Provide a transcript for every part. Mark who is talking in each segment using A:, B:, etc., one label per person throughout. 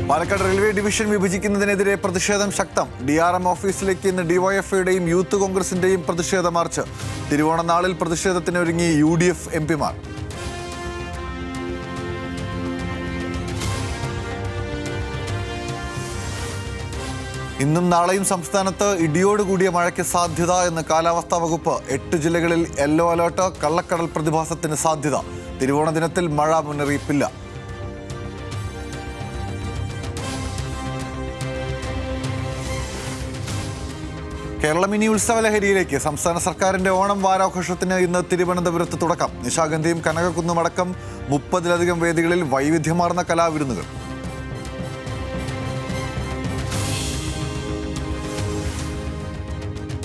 A: Palakkad railway division വിഭജിക്കുന്നതിനെതിരെ പ്രതിഷേധം ശക്തം. DRM ഓഫീസിലേക്ക് ഇന്ന് ഡിവൈഎഫ്ഐയുടെയും യൂത്ത് കോൺഗ്രസിന്റെയും പ്രതിഷേധ മാർച്ച്. തിരുവോണനാളിൽ പ്രതിഷേധത്തിനൊരുങ്ങി UDF MP Mar. ഇന്നും നാളെയും സംസ്ഥാനത്ത് ഇടിയോടുകൂടിയ മഴയ്ക്ക് സാധ്യത എന്ന് കാലാവസ്ഥാ വകുപ്പ്. 8 ജില്ലകളിൽ യെല്ലോ അലർട്ട്. കള്ളക്കടൽ പ്രതിഭാസത്തിന് സാധ്യത. തിരുവോണ ദിനത്തിൽ മഴ മുന്നറിയിപ്പില്ല. കേരള മിനി ഉത്സവലഹരിയിലേക്ക്. സംസ്ഥാന സർക്കാരിന്റെ ഓണം വാരാഘോഷത്തിന് ഇന്ന് തിരുവനന്തപുരത്ത് തുടക്കം. നിശാഗന്ധിയും കനകക്കുന്നും അടക്കം 30-ലധികം വേദികളിൽ വൈവിധ്യമാർന്ന കലാവിരുന്നുകൾ.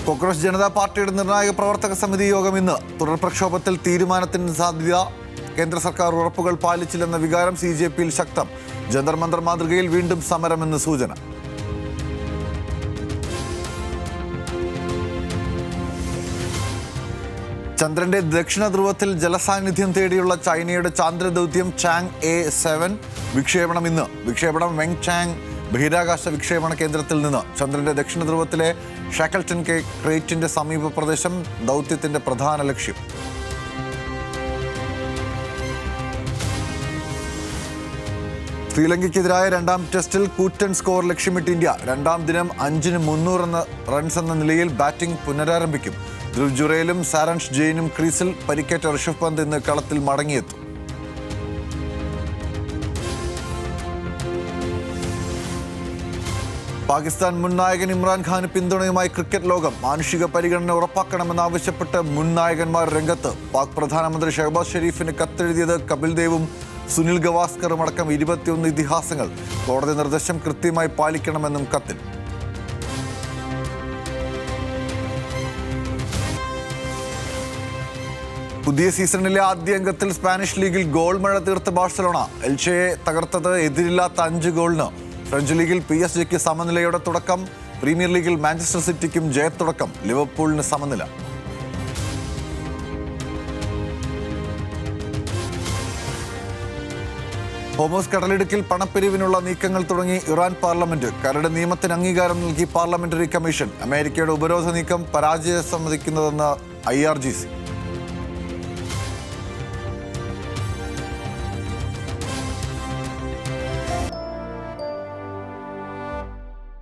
A: കോക്രോച്ച് ജനതാ പാർട്ടിയുടെ നിർണായക പ്രവർത്തക സമിതി യോഗം ഇന്ന്. തുടർ പ്രക്ഷോഭത്തിൽ തീരുമാനത്തിന് സാധ്യത. കേന്ദ്ര സർക്കാർ ഉറപ്പുകൾ പാലിച്ചില്ലെന്ന വികാരം CJP-യിൽ ശക്തം. ജന്തർ മന്തർ മാതൃകയിൽ വീണ്ടും സമരമെന്ന് സൂചന. ചന്ദ്രന്റെ ദക്ഷിണ ധ്രുവത്തിൽ ജലസാന്നിധ്യം തേടിയുള്ള ചൈനയുടെ ചാന്ദ്രദൗത്യം ചാങ് A7 വിക്ഷേപണം ഇന്ന്. വിക്ഷേപണം വെങ് ചാങ് ബഹിരാകാശ വിക്ഷേപണ കേന്ദ്രത്തിൽ നിന്ന്. ചന്ദ്രന്റെ ദക്ഷിണ ധ്രുവത്തിലെ ഷാക്കൽട്ടൺ ക്രേറ്റിന്റെ സമീപ പ്രദേശം ദൗത്യത്തിന്റെ പ്രധാന ലക്ഷ്യം. ശ്രീലങ്കയ്ക്കെതിരായ 2ാം ടെസ്റ്റിൽ കൂറ്റൻ സ്കോർ ലക്ഷ്യമിട്ട് ഇന്ത്യ. 2ാം ദിനം 5-ന് 300 റൺസ് എന്ന നിലയിൽ ബാറ്റിംഗ് പുനരാരംഭിക്കും. ധ്രുവ് ജുറേലും സാരാംഷ് ജെയിനും ക്രീസിൽ. പരിക്കേറ്റ ഋഷഭ് പന്ത് ഇന്ന് കളത്തിൽ മടങ്ങിയെത്തും. പാകിസ്ഥാൻ മുൻ നായകൻ ഇമ്രാൻഖാന് പിന്തുണയുമായി ക്രിക്കറ്റ് ലോകം. മാനുഷിക പരിഗണന ഉറപ്പാക്കണമെന്നാവശ്യപ്പെട്ട് മുൻ നായകന്മാർ രംഗത്ത്. പാക് പ്രധാനമന്ത്രി ഷഹബാസ് ഷെരീഫിന് കത്തെഴുതിയത് കപിൽ ദേവും സുനിൽ ഗവാസ്കറും അടക്കം 21 ഇതിഹാസങ്ങൾ. കോടതി നിർദ്ദേശം കൃത്യമായി പാലിക്കണമെന്നും കത്തിൽ. പുതിയ സീസണിലെ ആദ്യ അംഗത്തിൽ സ്പാനിഷ് ലീഗിൽ ഗോൾ മഴ തീർത്ത ബാഴ്സലോണ. എൽച്ചയെ തകർത്തത് എതിരില്ലാത്ത 5 ഗോളിന്. ഫ്രഞ്ച് ലീഗിൽ PSG-ക്ക് സമനിലയോടെ തുടക്കം. പ്രീമിയർ ലീഗിൽ മാഞ്ചസ്റ്റർ സിറ്റിക്കും ജയത്തുടക്കം. ലിവർപൂളിന് സമനില. ഹോമോസ് കടലിടുക്കിൽ പണപ്പിരിവിനുള്ള നീക്കങ്ങൾ തുടങ്ങി ഇറാൻ പാർലമെന്റ്. കരട് നിയമത്തിന് അംഗീകാരം നൽകി പാർലമെന്ററി കമ്മീഷൻ. അമേരിക്കയുടെ ഉപരോധ നീക്കം പരാജയം സമ്മതിക്കുന്നതെന്ന് IRGC.